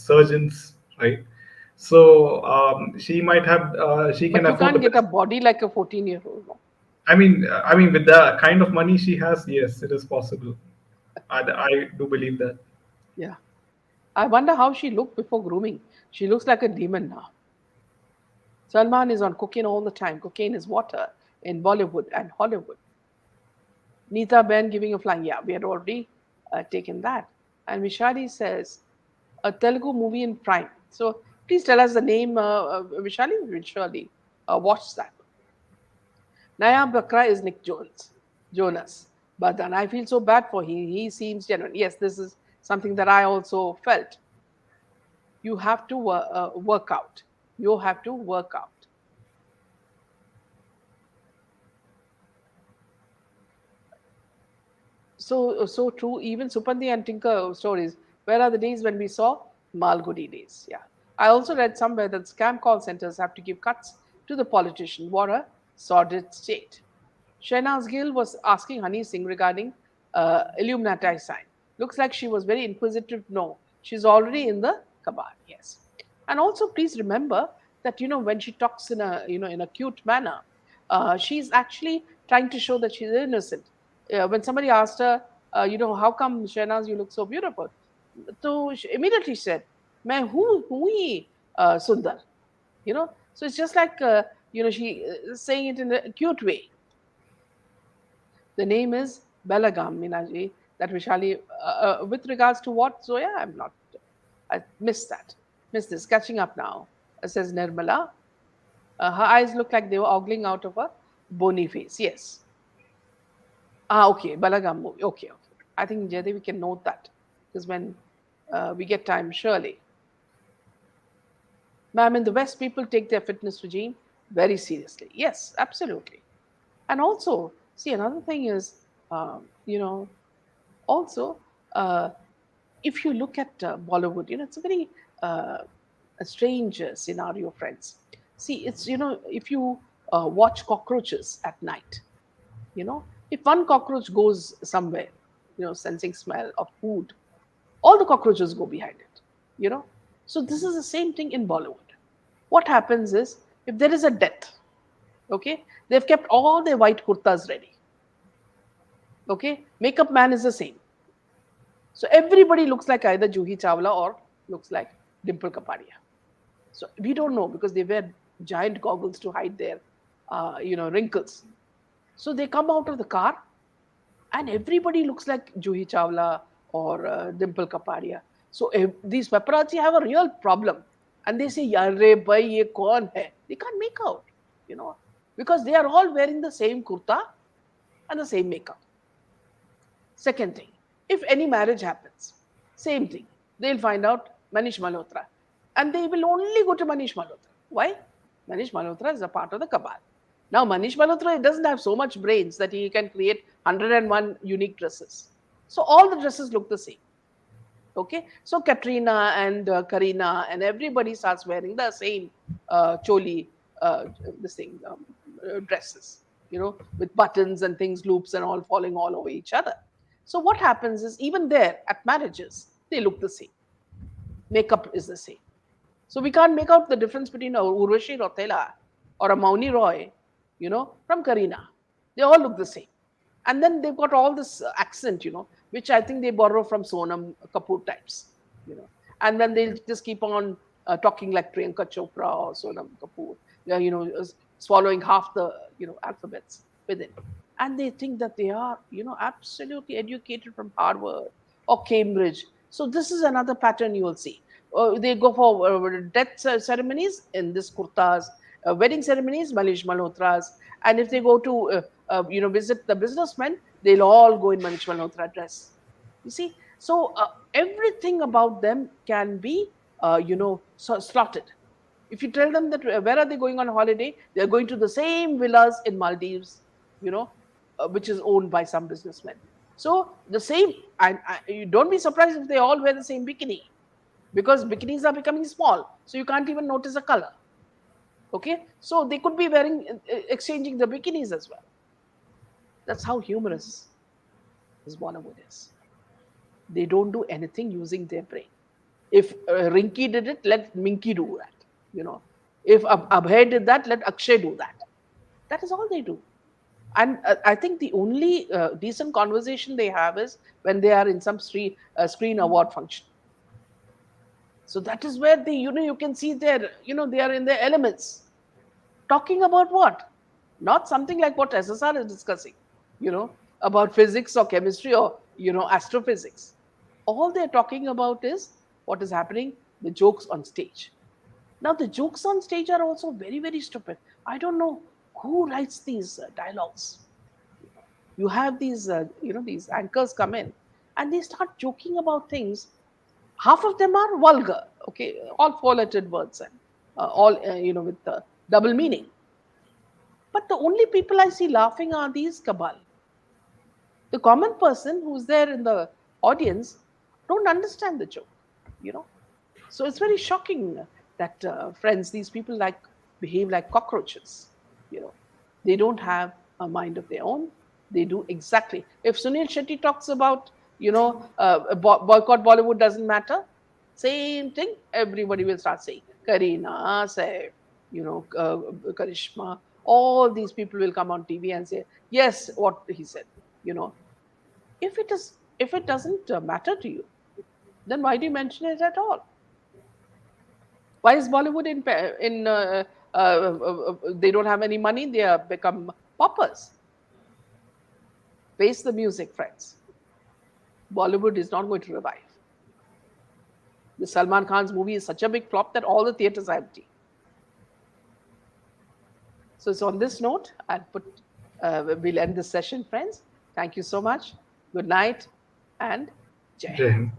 surgeons, right? So she can But you afford the can't get a best. body like a 14-year-old. No? I mean, with the kind of money she has, yes, it is possible. I do believe that. Yeah. I wonder how she looked before grooming. She looks like a demon now. Salman is on cocaine all the time. Cocaine is water in Bollywood and Hollywood. Neeta Ben giving a flying. Yeah, we had already taken that. And Vishali says, a Telugu movie in Prime. So please tell us the name, Vishali. We'll surely watch that. Naya Bakra is Nick Jonas. But then I feel so bad for him. He seems genuine. Yes, this is something that I also felt. You have to work out. You have to work out. So true. Even Supandi and Tinker stories. Where are the days when we saw Malgudi days? Yeah. I also read somewhere that scam call centers have to give cuts to the politician. What a sordid state. Shahnaz Gill was asking Honey Singh regarding Illuminati sign. Looks like she was very inquisitive. No, she's already in the kabal. Yes, and also please remember that when she talks in a in a cute manner, she's actually trying to show that she's innocent. When somebody asked her, how come Shahnaz you look so beautiful? So she immediately said, "मैं हूँ ही सुंदर." So it's just like she saying it in a cute way. The name is Belagam, Minaji, that Vishali, with regards to what, Zoya? I'm not, I missed that. Missed this. Catching up now, says Nirmala. Her eyes look like they were ogling out of a bony face. Yes. Okay. Belagam movie. Okay, okay. I think, Jaydev, we can note that because when we get time, surely. Ma'am, in the West, people take their fitness regime very seriously. Yes, absolutely. And also, see, another thing is, also, uh, if you look at Bollywood, it's a very a strange scenario, friends. See, it's, if you watch cockroaches at night, if one cockroach goes somewhere, sensing smell of food, all the cockroaches go behind it, you know. So this is the same thing in Bollywood. What happens is, if there is a death, okay, they've kept all their white kurtas ready. Okay, makeup man is the same. So everybody looks like either Juhi Chawla or looks like Dimple Kapadia. So we don't know because they wear giant goggles to hide their, wrinkles. So they come out of the car and everybody looks like Juhi Chawla or Dimple Kapadia. So these paparazzi have a real problem, and they say, "Yare bhai, ye kaun hai?" They can't make out, because they are all wearing the same kurta and the same makeup. Second thing, if any marriage happens, same thing. They'll find out Manish Malhotra. And they will only go to Manish Malhotra. Why? Manish Malhotra is a part of the cabal. Now, Manish Malhotra doesn't have so much brains that he can create 101 unique dresses. So all the dresses look the same. Okay, so Katrina and Karina and everybody starts wearing the same choli, this thing, dresses, with buttons and things, loops and all falling all over each other. So what happens is even there at marriages, they look the same. Makeup is the same. So we can't make out the difference between a Urvashi Rotela or a Mauni Roy, from Karina. They all look the same. And then they've got all this accent, which I think they borrow from Sonam Kapoor types, And then they'll just keep on talking like Priyanka Chopra or Sonam Kapoor, swallowing half the, alphabets within. and they think that they are, absolutely educated from Harvard or Cambridge. So this is another pattern you will see. They go for death ceremonies in this kurtas, wedding ceremonies, Manish Malhotras, and if they go to visit the businessmen, they'll all go in Manish Malhotra dress. You see, so everything about them can be, slotted. If you tell them that where are they going on holiday, they are going to the same villas in Maldives, you know, which is owned by some businessmen. So the same, and you don't be surprised if they all wear the same bikini, because bikinis are becoming small, so you can't even notice a color. Okay, so they could be wearing, exchanging the bikinis as well. That's how humorous this Bollywood is. They don't do anything using their brain. If Rinky did it, let Minky do that. You know, if Abhay did that, let Akshay do that. That is all they do. And I think the only decent conversation they have is when they are in some screen award function. So that is where you can see they are in their elements. Talking about what? Not something like what SSR is discussing, about physics or chemistry or, astrophysics. All they're talking about is what is happening, the jokes on stage. Now, the jokes on stage are also very, very stupid. I don't know who writes these dialogues. You have these anchors come in and they start joking about things. Half of them are vulgar, okay, all four-lettered words and all, with double meaning. But the only people I see laughing are these cabal. The common person who's there in the audience don't understand the joke, you know. So it's very shocking that friends, these people behave like cockroaches. You know, they don't have a mind of their own. They do exactly. If Sunil Shetty talks about, boycott Bollywood doesn't matter, same thing. Everybody will start saying Kareena, say, Karishma. All these people will come on TV and say yes, what he said. You know, if it doesn't matter to you, then why do you mention it at all? Why is Bollywood they don't have any money? They are become paupers. Face the music, friends. Bollywood is not going to revive. The Salman Khan's movie is such a big flop that all the theaters are empty. So it's on this note, we'll end this session, friends. Thank you so much. Good night and Jai Jai Hind. Hind.